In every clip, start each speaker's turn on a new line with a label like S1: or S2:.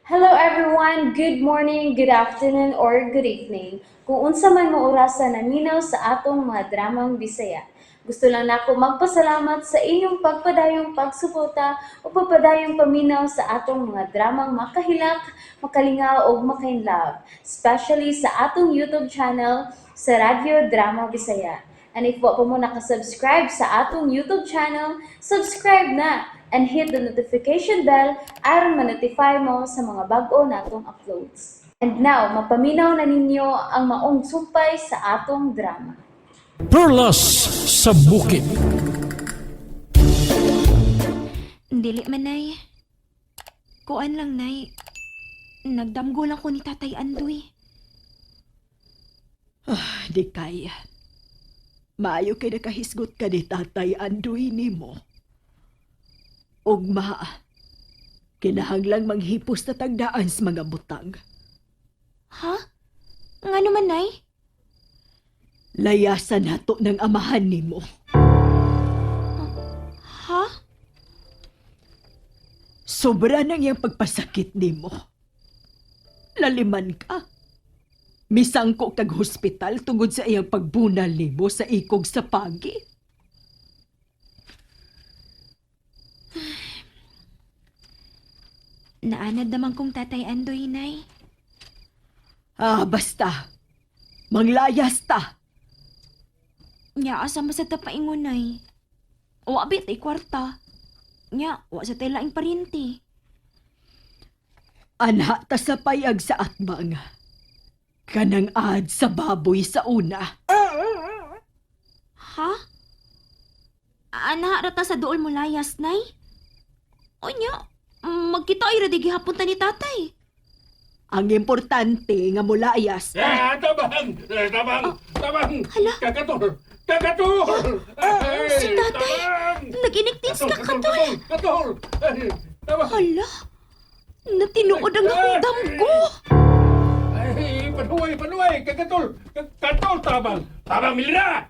S1: Hello everyone, good morning, good afternoon, or good evening. Kung unsa man mo orasan naminaw sa atong mga dramang Bisaya. Gusto lang nako magpasalamat sa inyong pagpadayong pagsuporta o pagpadayong paminaw sa atong mga dramang makahilak, makalingaw o makainlove, especially sa atong YouTube channel sa Radyo Drama Bisaya. And if wa pa mo nakasubscribe sa atong YouTube channel, subscribe na and hit the notification bell aron ma-notify mo sa mga bag-o natong uploads. And now, mapaminaw na ninyo ang maong sumpay sa atong drama.
S2: Perlas sa bukid.
S3: Dili man, nay. Kuan lang, nay. Nagdamgo lang ko ni Tatay Andoy.
S4: Di kaya. Maayo kay nakahisgot ka ni Tatay Andoy nimo. Ugma, kinahanglang manghipos na tagdaan sa mga butang.
S3: Ha? Nga naman, nay?
S4: Layasan nato ng amahan nimo.
S3: Ha?
S4: Sobra nang iyang pagpasakit nimo. Laliman ka. Misangko kag hospital tungod sa iyang pagbunal nimo sa ikog sa pagi.
S3: Naanad naman kong Tatay Andoy, nay.
S4: Basta. Manglayas ta.
S3: Nya, asa mo sa tapaingon, nay. O abit ay kwarta. Nya, wa sa tayo laing parinti.
S4: Ana ta sa payag sa atbang. Kanang ad sa baboy sa una.
S3: Ha? Ana, rata sa dool mo layas, nay? O nya, magkita ay radig hapon ta ni tatay.
S4: Ang importante nga mulayas.
S5: Tabang! Tabang!
S3: Hala?
S5: Kakator! Kakator!
S3: Si tatay, naginiktis ka katoy.
S5: Kator! Tabang!
S3: Hala, natinuod ang akong damgo.
S5: Ay, panuway! Kakator! Kator, tabang! Tabang, Milena!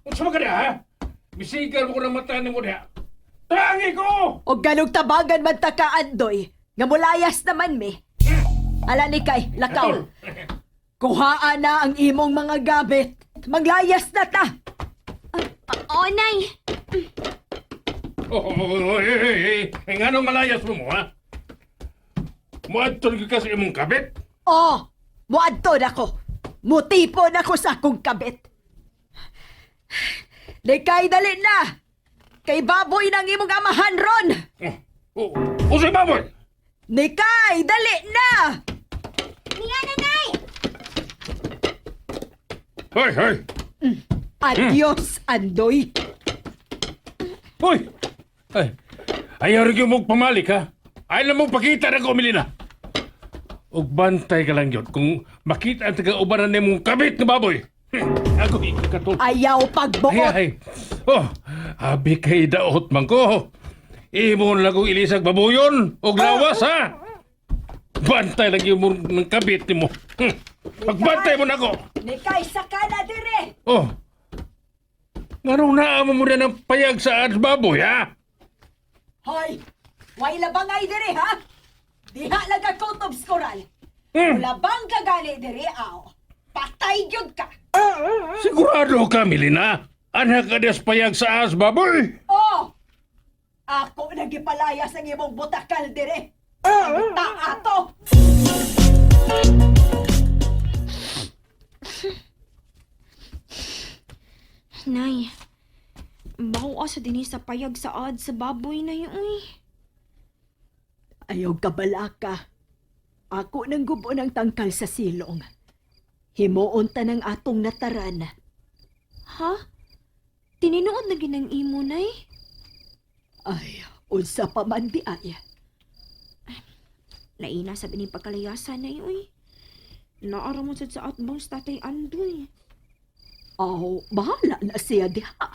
S5: Unsa ka na, ha? Bisigal mo ko ng mata ni mo na. Tangi ko!
S4: O ganong tabagan man ta ka, Andoy. Nga mulayas naman me. Ala ni kay, lakaw. Kuhaan na ang imong mga gabit. Maglayas na ta.
S3: O, nay.
S5: Nga nung malayas mo, ha? Muadtol ka sa imong kabit?
S4: Oh, muadto na ko. Mutipo na ko sa akong kabit. Di kay dali na. Kay baboy ng imong amahan ron.
S5: Usay baboy!
S4: Nikay, dali na!
S3: Niya, nanay.
S5: Hoy!
S4: Adios, Andoy.
S5: Hoy! Ayaw rin yung mong pamalik, ha? Ayaw na mong pakita na kumili na. Ug bantay ka lang yun kung makita ang taga-ubaran ni mong kabit na baboy. Ako ikakatul.
S4: Ayaw pagbuot.
S5: Ay. Oh, habi kay daot man ko. Imon lang kong ilisag babuyon o lawas, ha? Bantay lang yung ng kabit ni mo. Pagbantay mo na ko.
S4: Nikay, saka na dire.
S5: Oh. Nganong naamo mo na ng payag sa ads baboy, ha?
S4: Hoy, way labangay dire, ha? Diha nagakutob skoral. Labang ka gali dire, aw. Patay gyud ka.
S5: Sigurado ka, Milena? Anak ka des payag sa ads baboy?
S4: Oh! Ako nagipalaya sa imong butakal dire. Ta ato.
S3: Nay, bawa sa dinis sa payag sa ad sa baboy na yun, uy.
S4: Ayaw ka balaka. Ako nang gubo ng tangkal sa silong. Himuon ta ng atong nataran.
S3: Ha? Tininood na ginang imo, nay?
S4: Ay, unsa pa man di ay.
S3: Laina sa bining pagkalayasan na uy. Naara mo sad sa atbang sa Tatay Andoy.
S4: Aw, bahala na siya diha.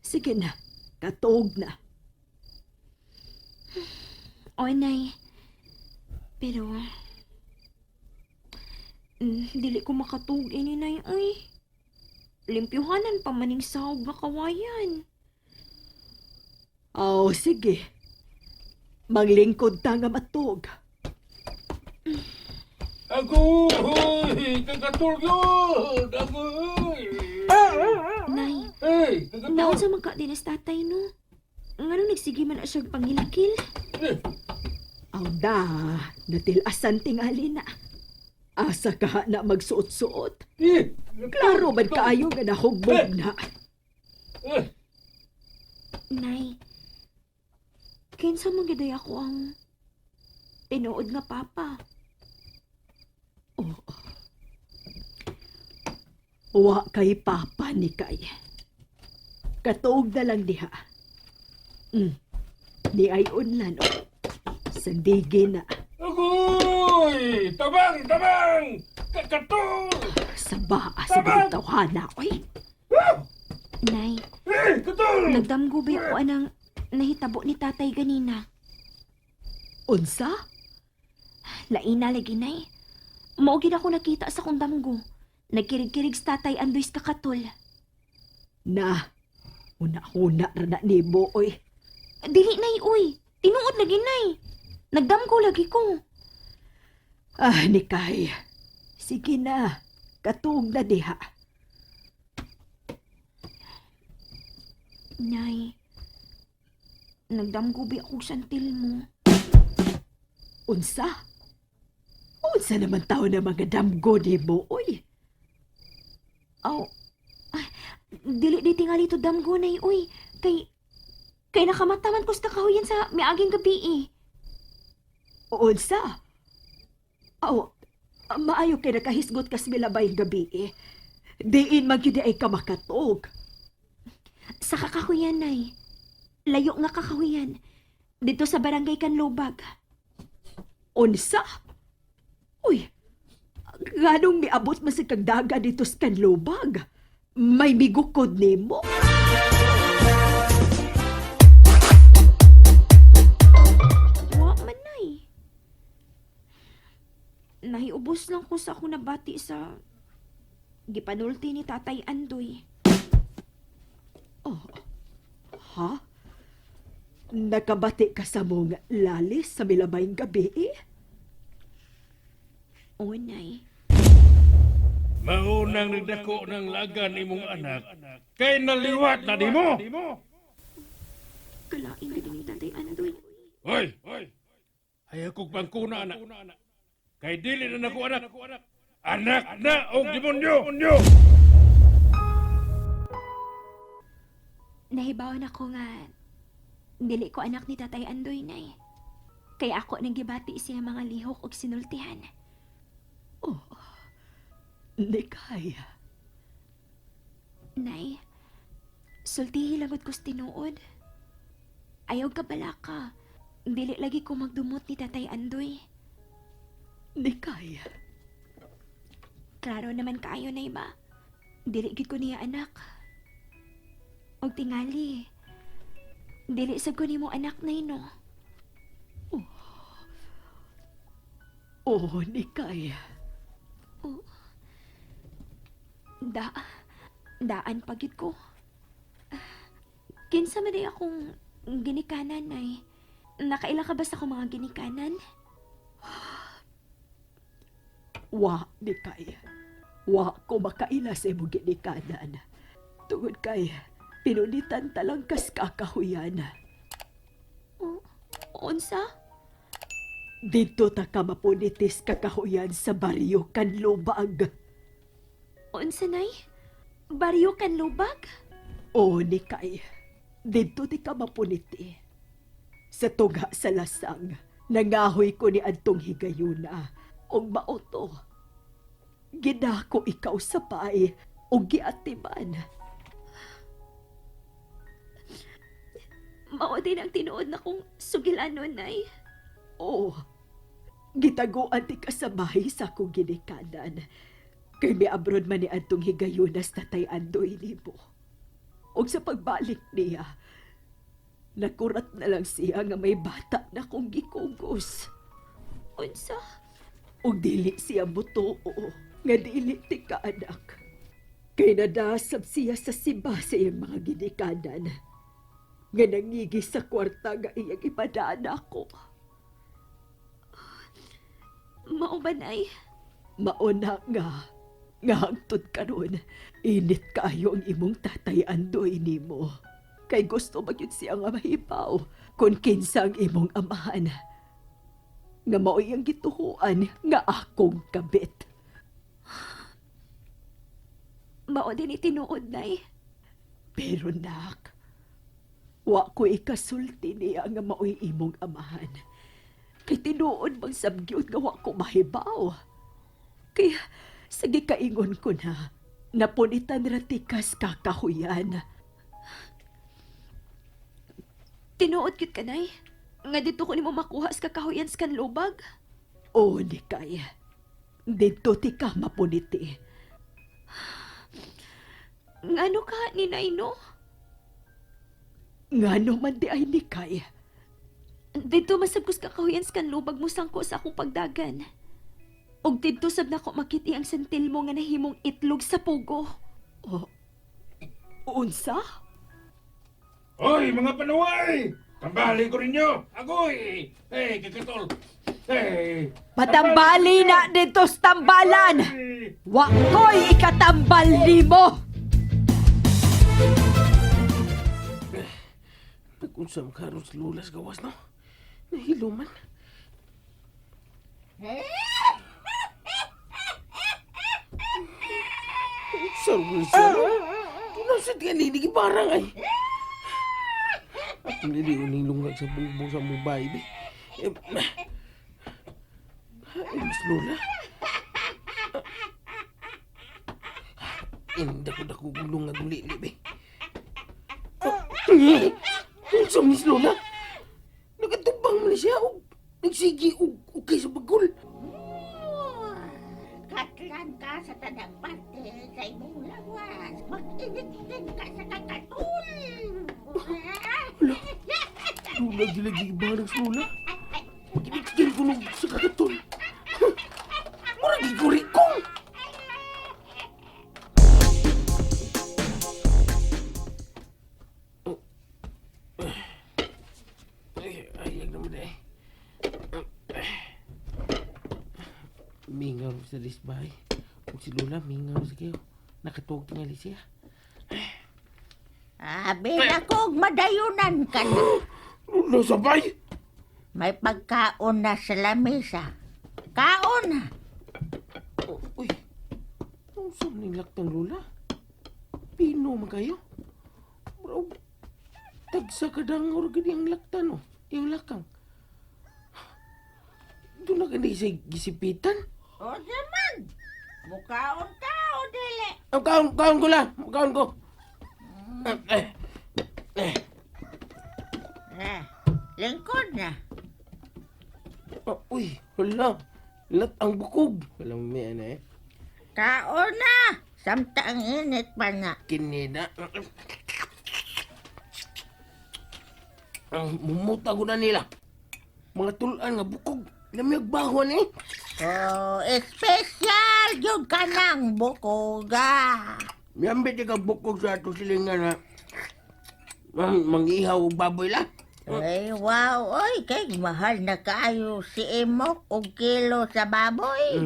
S4: Sige na, katuog na.
S3: O, nay. Pero, dili ko makatug ini, nay, uy. Limpyuhanan pa maning sahog nga kawayan.
S4: Sige. Manglingkod ta nga matog.
S5: Agoy! Kagatul yun! Agoy!
S3: Nay,
S5: Hey! Kagatul!
S3: naon sa magka din as tatay no? Ngano nagsige man na siyang pangilakil?
S4: Aw da, natilasan tingali na. Asa ka na magsuot-suot. Klaro man kaayo nga nahugbog na.
S3: Nay, kinsa man giday ako ang tinuod nga papa.
S4: Wa kay papa ni kay. Katuog na lang diha. Ni ay unlan o. Sandigi na.
S5: Agoy! Tabang! Tabang! Kagatul!
S4: Sa baa sa mga tawhana, oy.
S3: Nay,
S5: Hey! Katul!
S3: nagdamgo ba ako anang nahitabo ni tatay ganina?
S4: Unsa?
S3: Laina lagi, Nay. Maugid ako nakita sa kong damgo. Nagkirig-kirig sa tatay Andoy sa kakatol.
S4: Na, una-una ra na ni mo, oy.
S3: Dili, Nay, uy. Tinuod lagi, Nay. Nagdamgo lagi ko.
S4: Ah, ni kay. Sige na, katuog na diha.
S3: Nay, nagdamgo ba ako santil mo?
S4: Unsa? Unsa naman tao na mga damgo ni mo, oy.
S3: Aw, ay, dili di tingali to damgo, Nay, uy. Kay nakamataman ko sa kakahuyan sa miaging gabi eh.
S4: Unsa? Aw, maayo kay nakahisgot kas milabay gabi eh. Diin magyudi ay kamakatog.
S3: Sa kakahuyan, Nay. Layo nga kakahuyan. Dito sa barangay Kanlubag.
S4: Unsa? Uy, ganong miabot man sa kagdaga dito sa Kanlubag? May migukod ni mo?
S3: Wa man, Nay. Nahiubos lang ko sa akong nabati sa gipanulti ni Tatay Andoy.
S4: Ha? Nakabati ka sa mong lalis sa milamayng gabi eh?
S3: O, Nay.
S5: Maunang nagdako ng lagan imong anak. Kay naliwat na di mo!
S3: Kalain na din ni Tatay Andoy.
S5: Hoy! Ayaw kong pangkuna, anak. Kay dili na nako anak. Anak na o demonyo!
S3: Nahibawan ako nga dili ko anak ni Tatay Andoy, Nay. Kaya ako nang gibati siya mga lihok og sinultihan.
S4: Ni kaya.
S3: Nay, sultihi lagot ko sa tinuod. Ayaw ka bala ka. Dili lagi ko magdumot ni Tatay Andoy.
S4: Ni kaya.
S3: Klaro naman kaayo, Nay ba? Dili gid ko niya anak. Og tingali, dili sab ko nimo anak, Nay, no?
S4: Oh, ni kaya.
S3: Daan pagid ko. Kinsa man day akong ginikanan, Nay. Nakaila ka ba sa akong mga ginikanan?
S4: Wa, ni kaya. Wa ko makaila sa imong ginikanan. Tungod kay, pinunitan talang kas kakahuyan.
S3: Unsa?
S4: Dito ta ka mapunitis kakahuyan sa baryo Kanlubag.
S3: Unsa, Nay? Baryo Kanlubag?
S4: O ni kay, dito ti ka mapuniti. Sa tuga sa lasang, nangahoy ko ni Adtong Higayuna, og maoto. Gidako ikaw sa pae, og giatiman.
S3: Mao din ang tinuod na kong sugilanon, Nay.
S4: O, gitaguan ti ka sa bahay sa akong ginikanan. Kay may abroad man ni Adtong Higayunas Tatay Andoy nimo. Og sa pagbalik niya, nakurat na lang siya nga may bata na kong gikugos.
S3: Unsa?
S4: Og dili siya buto nga dili ti kaanak. Kay nadasab siya sa simba sa iyang mga ginikanan. Nga nangigi sa kwarta nga iyang ipadaan ako.
S3: Mao ba, Nay?
S4: Mauna nga hangtod karon, init kaayo ang imong tatay Andoy nimo. Kay gusto magyud siya nga mahibaw kung kinsa ang imong amahan. Nga mao'y ang gituhuan nga akong kabit.
S3: Mao din itinuod, nay.
S4: Pero nak, wa ko ikasulti niya nga mao'y imong amahan. Kay tinuod bang sabgyod nga wa ko mahibaw. Kaya sige kaingon ko na, napunitan ratikas kakahuyan.
S3: Tinuod gyud ka, nay. Nga dito ko nimo makuha sa kakahuyan sa kanlubag.
S4: O di kay, dito ti ka mapuniti.
S3: Ngano ka ni nay, no?
S4: Nga naman di ay ni kay,
S3: Dito masabkos kakahuyan sa kanlubag mo sangko sa akong pagdagan. Og dito sab nako makiti ang sentil mo nga nahimong itlog sa pugo.
S4: unsa?
S5: Hoy, mga panuway! Tambali ko ninyo! Agoy! Hey, kakatol! Hey!
S4: Patambali na dito sa tambalan!
S5: Hey!
S4: Wa ko'y ikatambal nimo!
S6: Nag-unsam karon sa lulas gawas, no? Nahilo man. Sarap-sarap. Tunasad ka nilig barang ay. At niliw ning lungag sa bumbong sa mubay, be. Ay, mas lola. Dako-dako gulong nga gulili, be. Unsam ni Lola? Nagatubang man siya o nagsigi o kay sa bagol.
S7: Katlan ka sa tanang parte sa imong lawas. Mag-init-init ka sa kakatul.
S6: Lola, gilagi barang sa Lola. Mag-init-init ko nung sa kakatol. Murag igurikong. Ayag naman eh. Mingaw sa disbay. Kung si Lola, mingaw sa kayo. Nakatuog tingali siya.
S7: Abi na kong madayunan ka na.
S6: Lola, sabay!
S7: May pagkaon na sa lamesa. Kaon na.
S6: Uy, ang saan ning laktang Lola? Pino man kayo? Bro, tagsa ka dangor gani ang laktan, no? Yung lakang. Doon na gani sa gisipitan.
S7: O naman. Mukaon ka o dili.
S6: Ang kaon ko lang. Kaon ko.
S7: Lingkod na.
S6: Uy, hala. Lat ang bukog. Alam mo yan eh.
S7: Kaon na. Samtang init pa na.
S6: Kinina. Ang mumuta ko na nila. Mga tulan nga bukog. Lamig bahon eh.
S7: Oh, espesyal yung kanang bukoga.
S6: Miyambit ka bukog sa ato silingan na mangihaw og baboy la.
S7: Ay, wow. Oy, kay mahal na kaayo si Imok og kilo sa baboy.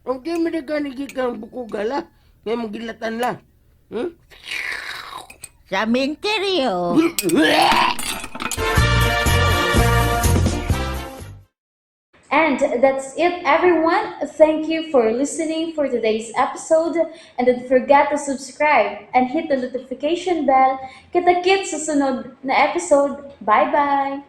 S6: Ang di mo na ganigit kang bukog la. Ngayon magilatan la.
S7: Sa minteryo.
S1: And that's it, everyone. Thank you for listening for today's episode. And don't forget to subscribe and hit the notification bell. Kita-kits sa sunod na episode. Bye-bye!